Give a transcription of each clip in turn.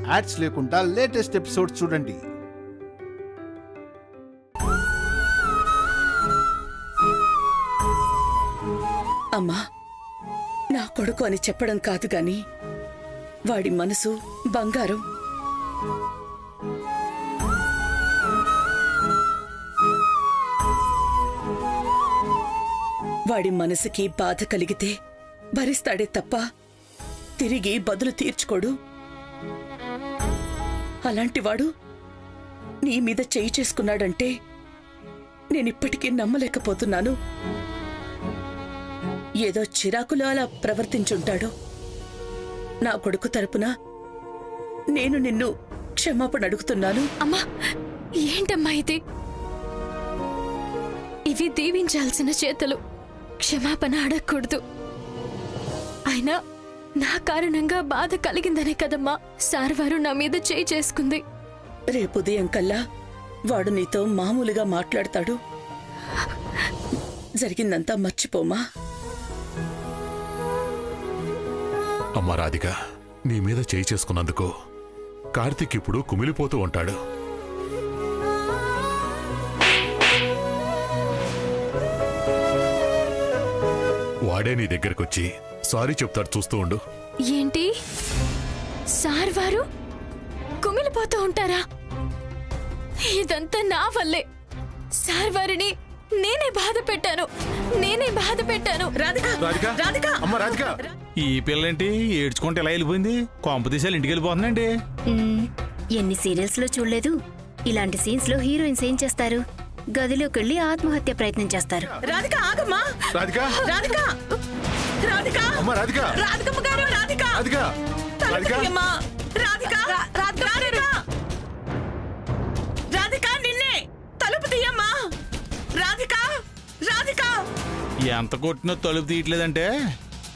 Ads లేకుండా latest episodes చూడండి. అమ్మా, నా కొడుకు అని చెప్పడం కాదు గాని వాడి మనసు బంగారం. వాడి మనసుకి బాధ కలిగితే భరిస్తాడే తప్ప తిరిగి బదులు తీర్చుకోడు. అలాంటివాడు నీ మీద చేయి చేసుకున్నాడంటే నేనిప్పటికీ నమ్మలేకపోతున్నాను. ఏదో చిరాకులో అలా ప్రవర్తించుంటాడు. నా కొడుకు తరపున నేను నిన్ను క్షమాపణ అడుగుతున్నాను. అమ్మా, ఏంటమ్మా ఇది? ఇవి దీవించాల్సిన చేతులు, క్షమాపణ అడగకూడదు. అయినా నా కారణంగా బాధ కలిగిందనే కదమ్మా సార్ వారు నా మీద చేయి చేసుకుంది. రేపు ఉదయం కల్లా వాడు నీతో మామూలుగా మాట్లాడతాడు. జరిగిందంతా మర్చిపోమా. అమ్మా రాధిక, నీ మీద చేయి చేసుకున్నందుకు కార్తీక్ ఇప్పుడు కుమిలిపోతూ ఉంటాడు. వాడే నీ దగ్గరకొచ్చి సారీ చెప్తాడు, చూస్తూ ఉండు. ఏంటి సార్ వారు కుమిలిపోతూ ఉంటారా? ఇదంతా నా వల్లే. సార్ వారిని నేనే బాధ పెట్టాను. ఈ పిల్లేంటి ఏడ్చుకుంటే ఎలా వెళ్ళిపోయింది? కొంపదీశాలు ఇంటికి వెళ్ళిపోతుందండి. ఎన్ని సీరియల్స్ లో చూడలేదు? ఇలాంటి సీన్స్ లో హీరోయిన్స్ ఏం చేస్తారు? గదిలోకి వెళ్లి ఆత్మహత్య ప్రయత్నం చేస్తారు. రాధిక, ఆగమ్మా. రాధిక, రాధిక, రాధిక, అమ్మా రాధిక, రాధికమ్మ గారు, రాధిక, రాధిక, రాధిక, రాధిక, రాధిక, రాధిక, నిన్నే తలుపు తీయమ్మా. రాధిక, రాధిక. ఎంత కొట్టినా తలుపు తీయట్లేదంటే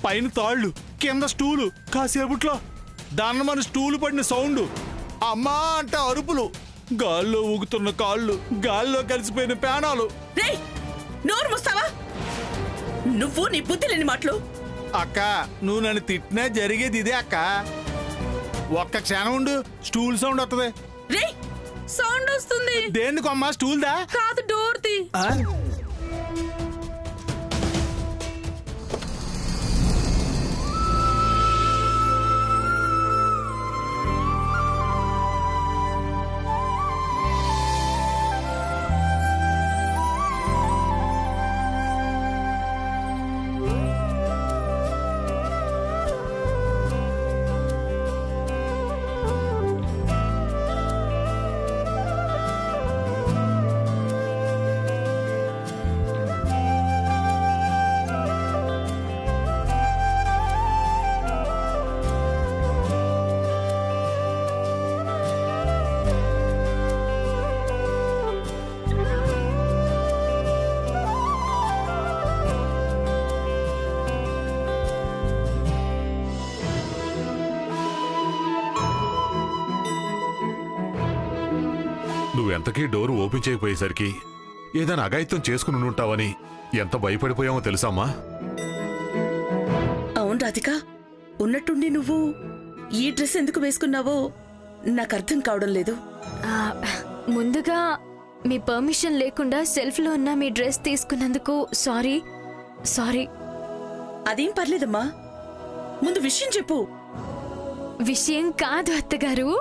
పైన తాళ్ళు, కింద స్టూలు, కాసేపట్లో దాన్ని మన స్టూలు పడిన సౌండ్, అమ్మా అంటే అరుపులు, గాల్లో ఊగుతున్న కాళ్ళు, గాల్లో కలిసిపోయిన పేనాలు. నోరు మూస్తావా? నువ్వు నీ బుద్ధి లేని మాటలు. అక్క, నువ్వు నన్ను తిట్టినా జరిగేది ఇదే అక్క. ఒక్క క్షణం ఉండు, స్టూల్ సౌండ్ వస్తుంది. సౌండ్ వస్తుంది. దేనికమ్మా? స్టూల్ దా కాదు, డోర్ తీ. నువ్వెంతకీ డోరు ఓపెన్ చేయకపోయేసరికి ఏదైనా అఘాయిత్యం చేసుకుని ఉంటావని ఎంత భయపడిపోయామో తెలుసమ్మా. అవును రాధిక, ఉన్నట్టుండి నువ్వు ఈ డ్రెస్ ఎందుకు వేసుకున్నావో నాకు అర్థం కావడం లేదు. ముందుగా మీ పర్మిషన్ లేకుండా సెల్ఫ్ లో ఉన్న మీ డ్రెస్ తీసుకున్నందుకు సారీ. అదేం పర్లేదమ్మా, ముందు విషయం చెప్పు. విషయం కాదు అత్తగారు,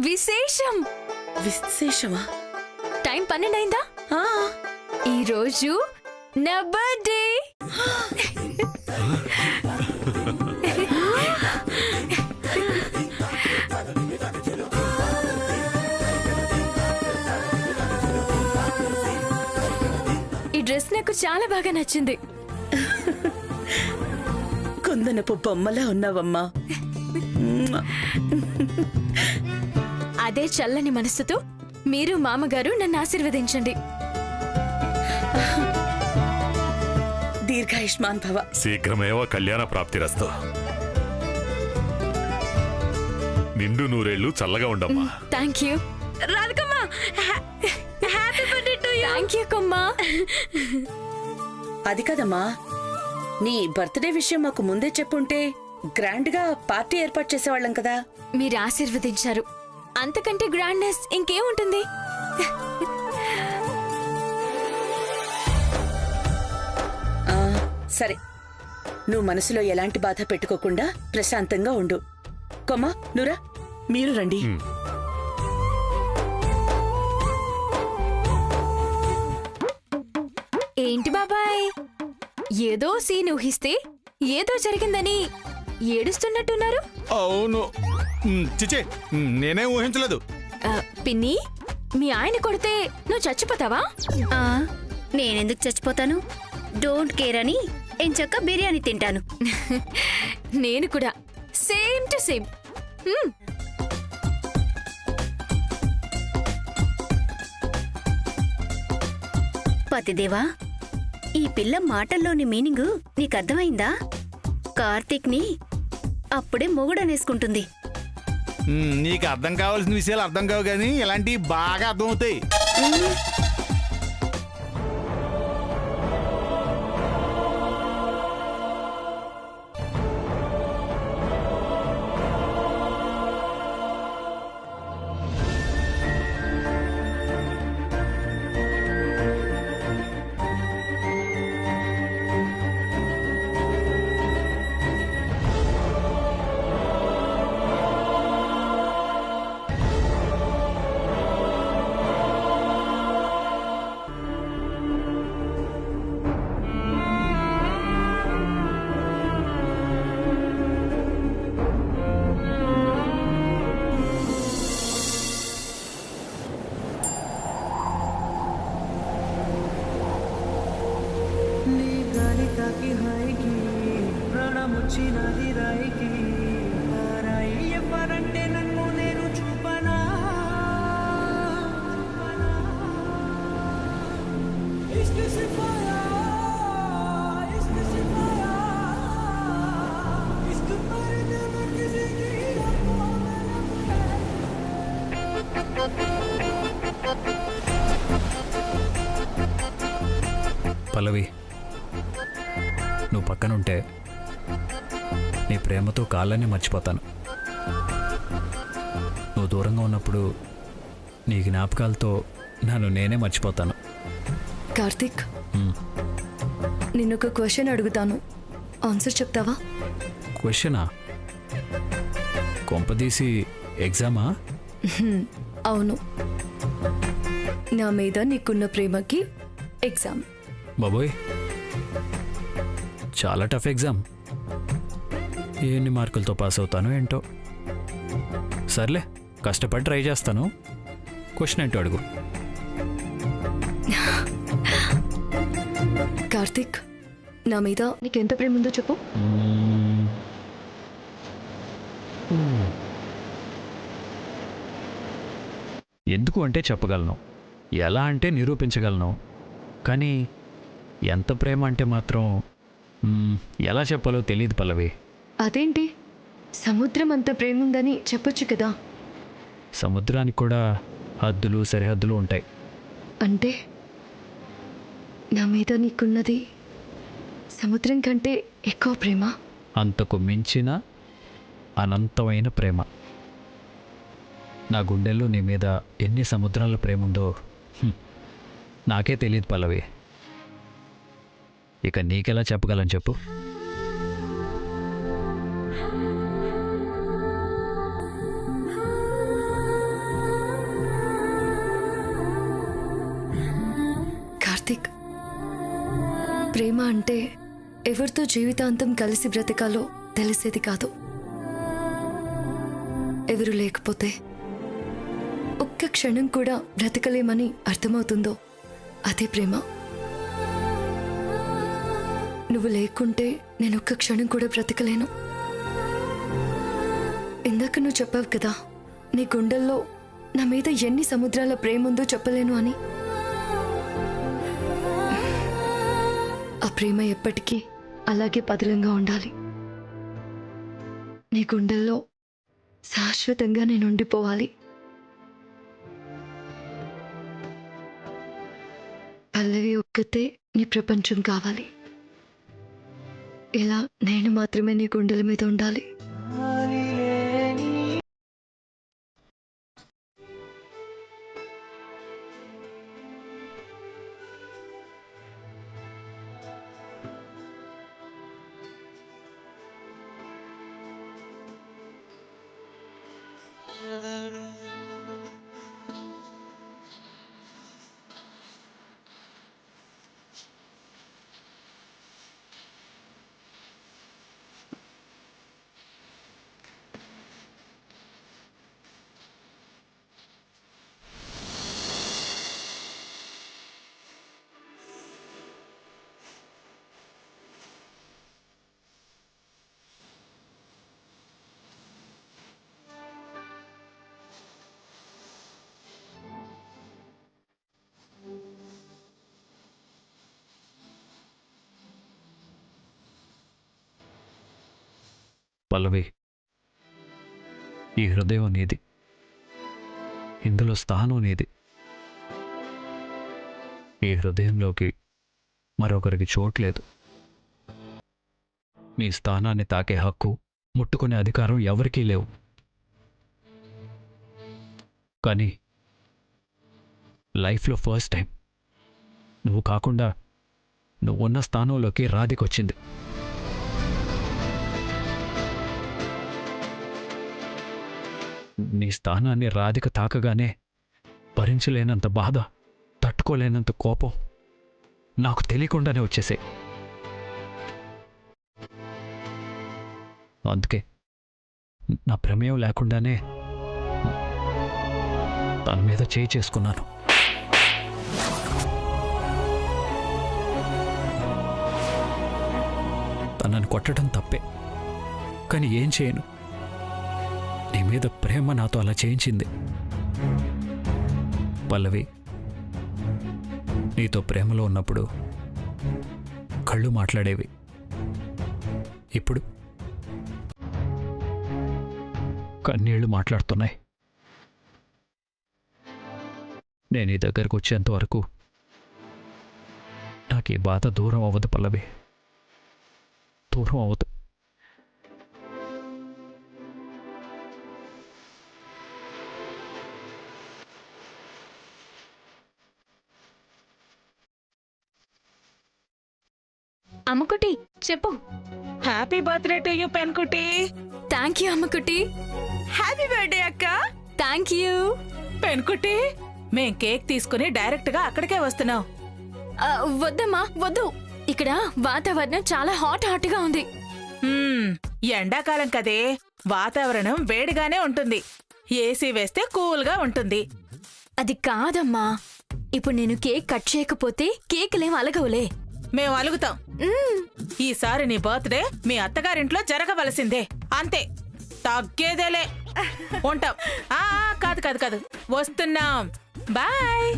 విశేషం. విశేషమా? టైం 12 అయిందా? ఈ రోజు నా బర్త్డే. ఈ డ్రెస్ నాకు చాలా బాగా నచ్చింది. కుందనపు బొమ్మలా ఉన్నావమ్మా. అదే చల్లని మనసుతో మీరు మామగారు నన్ను ఆశీర్వదించండి. దీర్ఘాయుష్మాన్ భవ. శీఘ్రమేవ కళ్యాణ ప్రాప్తిరస్తు. నిండు నూరేళ్లు చల్లగా ఉండమ్మా. థ్యాంక్ యూ రాధికమ్మ. Happy birthday to you. Thank you కమ్మా. అది కదమ్మా, నీ బర్త్డే విషయం మాకు ముందే చెప్పుంటే గ్రాండ్ గా పార్టీ ఏర్పాటు చేసేవాళ్ళం కదా. మీరు ఆశీర్వదించారు, అంతకంటే గ్రాండ్నెస్ ఇంకేముంటుంది? ఆ, సరే, నువ్వు మనసులో ఎలాంటి బాధ పెట్టుకోకుండా ప్రశాంతంగా ఉండు. కొమ్మా, నువ్వురా. మీరు రండి. ఏంటి బాబాయ్, ఏదో సీన్ ఊహిస్తే ఏదో జరిగిందని ఏడుస్తున్నట్టున్నారు? అవును. చిచే, నేనే ఊహించలేదు. పిన్ని, మీ ఆయన కొడితే నువ్వు చచ్చిపోతావా? ఆ, నేనెందుకు చచ్చిపోతాను? డోంట్ కేర్ అని ఎంచక్క బిర్యానీ తింటాను. నేను కూడా సేమ్ టు సేమ్. పతిదేవా, ఈ పిల్ల మాటల్లోని మీనింగు నీకర్థమైందా? కార్తీక్ ని అప్పుడే మొగుడనేసుకుంటుంది. నీకు అర్థం కావాల్సిన విషయాలు అర్థం కావు, కానీ ఇలాంటివి బాగా అర్థమవుతాయి. పల్లవి, నువ్వు పక్కనుంటే నీ ప్రేమతో కాళ్ళని మర్చిపోతాను. నువ్వు దూరంగా ఉన్నప్పుడు నీ జ్ఞాపకాలతో నన్ను నేనే మర్చిపోతాను. కార్తీక్, నిన్నొక క్వశ్చన్ అడుగుతాను, ఆన్సర్ చెప్తావా? క్వశ్చనా? కొంపదీసి ఎగ్జామా? అవును, నా మీద నీకున్న ప్రేమకి ఎగ్జామ్. బాబోయ్, చాలా టఫ్ ఎగ్జామ్. ఎన్ని మార్కులతో పాస్ అవుతానో ఏంటో. సర్లే, కష్టపడి ట్రై చేస్తాను. క్వశ్చన్ ఏంటో అడుగు. కార్తీక్, నా మీద నీకెంత ప్రేమ ఉందో చెప్పు. ఎందుకు అంటే చెప్పగలను, ఎలా అంటే నిరూపించగలను, కానీ ఎంత ప్రేమ అంటే మాత్రం ఎలా చెప్పాలో తెలియదు పల్లవి. అదేంటి, సముద్రం అంత ప్రేమ ఉందని చెప్పొచ్చు కదా. సముద్రానికి కూడా హద్దులు సరిహద్దులు ఉంటాయి. అంటే నా మీద నీకున్నది సముద్రం కంటే ఎక్కువ ప్రేమ? అంతకు మించిన అనంతమైన ప్రేమ. నా గుండెల్లో నీ మీద ఎన్ని సముద్రాల ప్రేమ ఉందో నాకే తెలియదు పల్లవి. ఇక నీకెలా చెప్పగలను చెప్పు. కార్తీక్, ప్రేమ అంటే ఎవరితో జీవితాంతం కలిసి బ్రతకాలో తెలిసేది కాదు. ఎవరు లేకపోతే ఒక్క క్షణం కూడా బ్రతకలేమని అర్థమవుతుందో అదే ప్రేమ. నువ్వు లేకుంటే నేను ఒక్క క్షణం కూడా బ్రతకలేను. ఇందాక నువ్వు చెప్పావు కదా, నీ గుండెల్లో నా మీద ఎన్ని సముద్రాల ప్రేమ ఉందో చెప్పలేను అని. ఆ ప్రేమ ఎప్పటికీ అలాగే పదిలంగా ఉండాలి. నీ గుండెల్లో శాశ్వతంగా నేను ఉండిపోవాలి. పల్లవి ఒక్కతే నీ ప్రపంచం కావాలి. ఇలా నేను మాత్రమే నీ గుండెల మీద ఉండాలి. పల్లవి, ఈ హృదయం నీది, ఇందులో స్థానం నీది. ఈ హృదయంలోకి మరొకరికి చోట్లేదు. నీ స్థానాన్ని తాకే హక్కు, ముట్టుకునే అధికారం ఎవరికీ లేవు. కానీ లైఫ్లో ఫస్ట్ టైం నువ్వు కాకుండా నువ్వున్న స్థానంలోకి రాధికొచ్చింది. నీ స్థానాన్ని రాధిక తాకగానే భరించలేనంత బాధ, తట్టుకోలేనంత కోపం నాకు తెలియకుండానే వచ్చేసాయి. అందుకే నా ప్రమేయం లేకుండానే తన మీద చేయి చేసుకున్నాను. తనని కొట్టడం తప్పే, కానీ ఏం చేయను. నీ మీద ప్రేమ నాతో అలా చేయించింది. పల్లవి, నీతో ప్రేమలో ఉన్నప్పుడు కళ్ళు మాట్లాడేవి. ఇప్పుడు కన్నీళ్లు మాట్లాడుతున్నాయి. నేను నీ దగ్గరకు వచ్చేంత వరకు నాకు ఈ బాధ దూరం అవ్వదు పల్లవి, దూరం అవ్వదు. అమ్మకుటి చెప్పు. హ్యాపీ బర్త్డే టు యూ పెన్కుటి. థ్యాంక్ యూ అమ్మకుటి. హ్యాపీ బర్త్డే అక్క. థ్యాంక్ యూ పెన్కుటి, మేం కేక్ తీసుకుని డైరెక్ట్ గా అక్కడికే వస్తున్నాం. వద్దమ్మా వద్దు, ఇక్కడ వాతావరణం చాలా హాట్ గా ఉంది. ఎండాకాలం కదే, వాతావరణం వేడిగానే ఉంటుంది. ఏసీ వేస్తే కూల్ గా ఉంటుంది. అది కాదమ్మా, ఇప్పుడు నేను కేక్ కట్ చేయకపోతే కేకులేం అలగవులే. మేం అలుగుతాం. ఈసారి నీ బర్త్డే మీ అత్తగారింట్లో జరగవలసిందే, అంతే, తగ్గేదేలే. ఉంటాం. కాదు కాదు కాదు, వస్తున్నాం. బాయ్.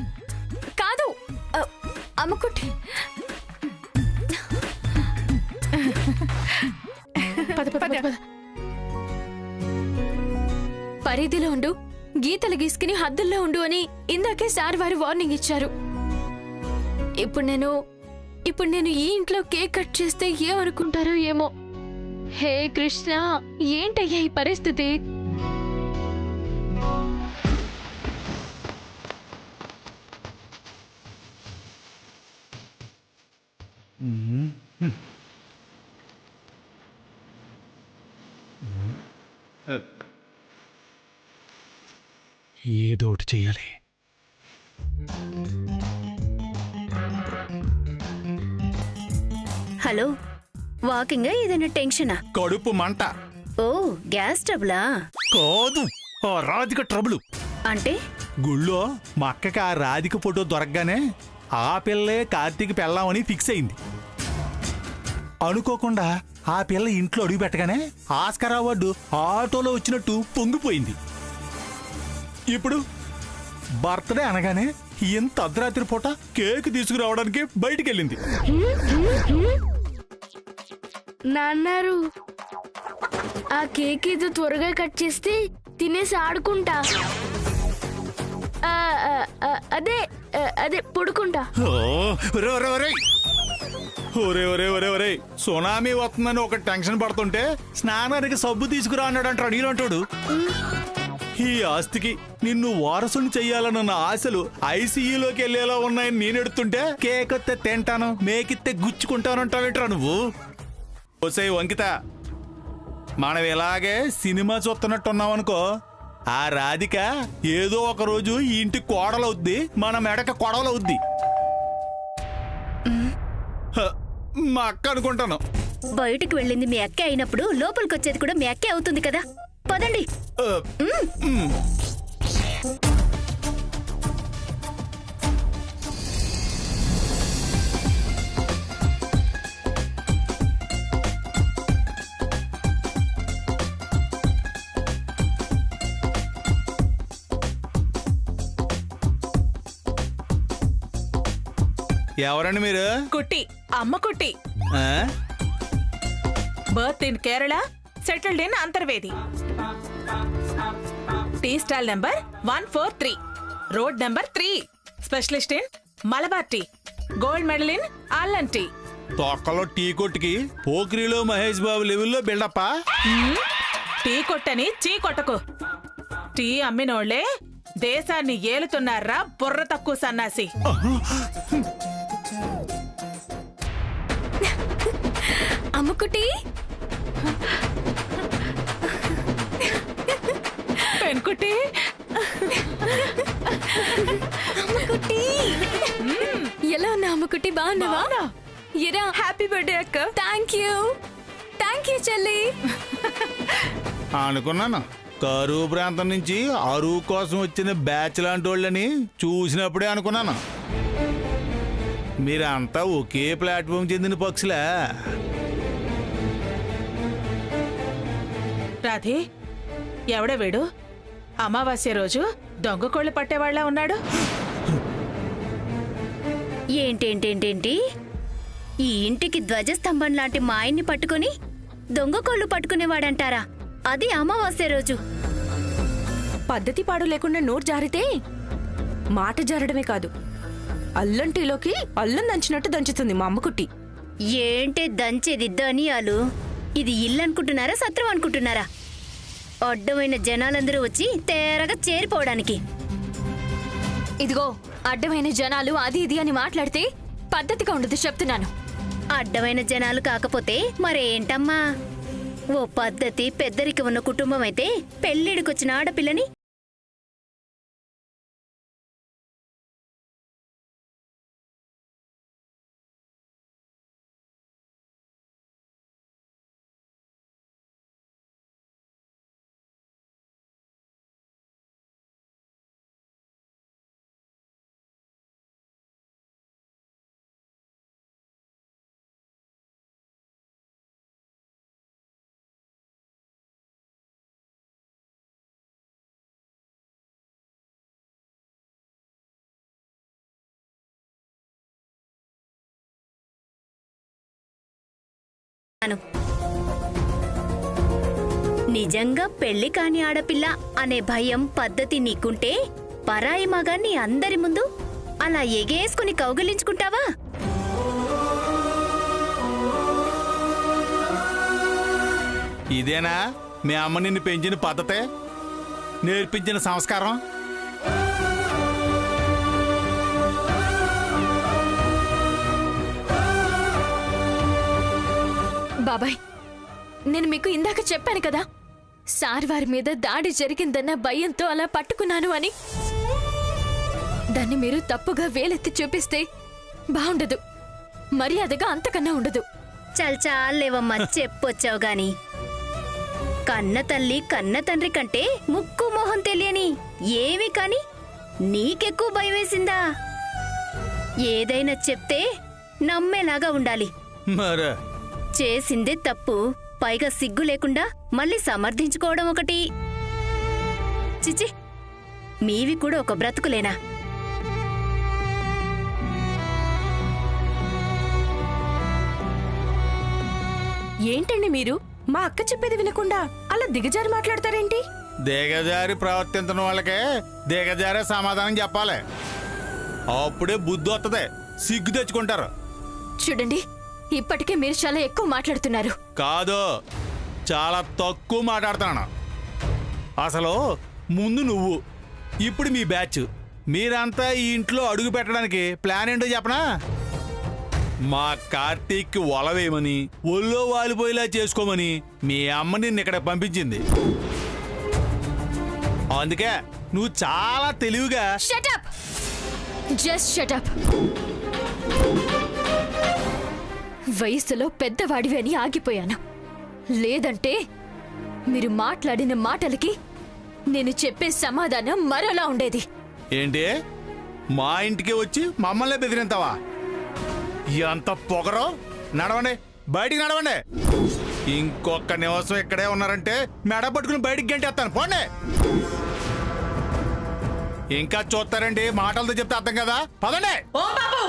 కాదు అమ్మకుటి, పరిధిలో ఉండు, గీతలు గీసుకుని హద్దుల్లో ఉండు అని ఇందాకే సార్ వారు వార్నింగ్ ఇచ్చారు. ఇప్పుడు నేను ఈ ఇంట్లో కేక్ కట్ చేస్తే ఏమనుకుంటారో ఏమో. హే కృష్ణ, ఏంటయ్యా ఈ పరిస్థితి? ఏదో ఒకటి చెయ్యాలి. హలో, వాకింగ్ ఏదైనా టెన్షనా? కడుపు మంట. ఓ, గ్యాస్ ట్రబులా? కాదు, ఆ రాధిక ట్రబుల్. అంటే గుళ్ళో మా అక్కకి ఆ రాధిక ఫోటో దొరకగానే ఆ పిల్లే కార్తీక్ పెళ్ళామని ఫిక్స్ అయింది. అనుకోకుండా ఆ పిల్ల ఇంట్లో అడుగు పెట్టగానే ఆస్కార్ అవార్డు ఆటోలో వచ్చినట్టు పొంగిపోయింది. ఇప్పుడు బర్త్డే అనగానే ఇంత అర్ధరాత్రి పూట కేక్ తీసుకురావడానికి బయటికి వెళ్ళింది. నాన్నారు, ఆ కేక్ ఏదో త్వరగా కట్ చేస్తే తినేసి ఆడుకుంటా. అదే అదే పడుకుంటా. ఒరే ఒరే ఒరే ఒరే సునామీ వస్తుందని ఒక టెన్షన్ పడుతుంటే స్నానానికి సబ్బు తీసుకురా అన్నాడంటాడు అడిగినట్టాడు. ఈ ఆస్తికి నిన్ను వారసుని చెయ్యాలన్న ఆశలు ఐసీయూలోకి వెళ్లేలా ఉన్నాయని నేను ఎడుతుంటే కేకొత్తే తింటాను మేకిత్తే గుచ్చుకుంటానంటావేంట్రా నువ్వు? ఓసై వంకిత, మనం ఇలాగే సినిమా చూస్తున్నట్టున్నామనుకో, ఆ రాధిక ఏదో ఒక రోజు ఈ ఇంటికి కోడలవుద్ది, మన మెడక కొడవలవుద్ది. మా అక్క అనుకుంటాను. బయటికి వెళ్ళింది మీ అక్కే అయినప్పుడు లోపలికి వచ్చేది కూడా మీ అక్కే అవుతుంది కదా. పదండి. ఎవరండి మీరు? కుట్టి, అమ్మ కుట్టి. ఆ? Birth in Kerala, settled in Antarvedi. Tea stall number 143, road number 3, specialist in Malabar tea, gold medal in అల్లన్ టీ. తొక్కలో టీ కొట్టుకి పోక్రీలో మహేష్ బాబు లెవెల్లో బిల్డప్పా. టీ కొట్టని చీ కొట్టకు. టీ అమ్మినోళ్లే దేశాన్ని ఏలుతున్నారా బుర్ర తక్కువ సన్నాసి. అమ్ముకుటి, పెన్కుటి, అమ్ముకుటి, ఎలా ఉన్నా అమ్ముకుటి? బాగున్నావా? ఎరా, హ్యాపీ బర్త్డే అక్క. థ్యాంక్ యూ చెల్లి. అనుకున్నాను కరువు ప్రాంతం నుంచి అరువు కోసం వచ్చిన బ్యాచ్ లాంటి వాళ్ళని చూసినప్పుడే అనుకున్నాను మీరంతా ఒకే ప్లాట్ఫామ్ చెందిన పక్షులా. రాధే, ఎవడే వీడు? అమావాస్య రోజు దొంగ కోళ్ళు పట్టేవాళ్ళ ఉన్నాడు. ఏంటేంటేంటేంటి? ఈ ఇంటికి ధ్వజస్తంభం లాంటి మా ఆయన్ని పట్టుకుని దొంగ కోళ్ళు పట్టుకునేవాడంటారా? అది అమావాస్య రోజు. పద్ధతి పాడు లేకుండా నోరు జారితే మాట జారడమే కాదు, అల్లంటిలోకి అల్లం దంచినట్టు దంచుతుంది మా అమ్మకుట్టి. ఏంటే దంచేది ధనియాలు? ఇది ఇల్లు అనుకుంటున్నారా, సత్రం అనుకుంటున్నారా? అడ్డమైన జనాలందరూ వచ్చి తేరగా చేరిపోవడానికి. ఇదిగో, అడ్డమైన జనాలు అది ఇది అని మాట్లాడితే పద్ధతిగా ఉండదు చెప్తున్నాను. అడ్డమైన జనాలు కాకపోతే మరేంటమ్మా? ఓ పద్ధతి పెద్దరికి ఉన్న కుటుంబం అయితే పెళ్ళిడికొచ్చిన ఆడపిల్లని నిజంగా పెళ్లి కాని ఆడపిల్ల అనే భయం పద్ధతి నీకుంటే పరాయి మగాన్ని అందరి ముందు అలా ఎగేసుకుని కౌగిలించుకుంటావా? ఇదేనా మీ అమ్మ నిన్ను పెంచిన పద్ధతే, నేర్పించిన సంస్కారం? బాబాయ్, నేను మీకు ఇందాక చెప్పాను కదా, సార్ వారి మీద దాడి జరిగిందన్న భయంతో అలా పట్టుకున్నాను అని. దాన్ని మీరు తప్పుగా వేలెత్తి చూపిస్తే బాగుండదు, మర్యాదగా అంతకన్నా ఉండదు. చాలేవమ్మా, చెప్పొచ్చావు గాని. కన్న తల్లి కన్న తండ్రి కంటే ముక్కు మొహం తెలియని ఏమి కాని నీకెక్కువ భయం వేసిందా? ఏదైనా చెప్తే నమ్మేలాగా ఉండాలి. మరే చేసిందే తప్పు, పైగా సిగ్గు లేకుండా మళ్ళీ సమర్థించుకోవడం ఒకటి. చిచి, మీవి కూడా ఒక బ్రతుకులేనా? ఏంటండి మీరు మా అక్క చెప్పేది వినకుండా అలా దిగజారి మాట్లాడతారేంటి? దిగజారి ప్రవర్తించిన వాళ్ళకే దిగజారే సమాధానం చెప్పాలి. అప్పుడే బుద్ధి వస్తుంది, సిగ్గు తెచ్చుకుంటారు. చూడండి, ఇప్పటికే మీరు చాలా ఎక్కువ మాట్లాడుతున్నారు. కాదు, చాలా తక్కువ మాట్లాడుతున్నాను. అసలు ముందు నువ్వు, ఇప్పుడు మీ బ్యాచ్, మీరంతా ఈ ఇంట్లో అడుగు పెట్టడానికి ప్లాన్ ఏంటో చెప్పనా? మా కార్తీక్కి వలవేయమని, ఒళ్ళో వాలిపోయేలా చేసుకోమని మీ అమ్మ నిన్ను ఇక్కడ పంపించింది. అందుకే నువ్వు చాలా తెలివిగా shut up, just shut up. వయసులో పెద్దవాడివి అని ఆగిపోయాను. లేదంటే మీరు మాట్లాడిన మాటలకి నేను చెప్పే సమాధానం మరోలా ఉండేది. ఏంటి, మా ఇంటికి వచ్చి మమ్మల్ని బెదిరింతావా? ఎంత పొగరో! నడవండి, బయటికి నడవండి. ఇంకొక నివాసం ఇక్కడే ఉన్నారంటే మెడ పట్టుకుని బయటికి గంటేస్తాను. పోండి. ఇంకా చూస్తారండి, మాటలతో చెప్తే అర్థం కదా. పదండి. ఓం బాబు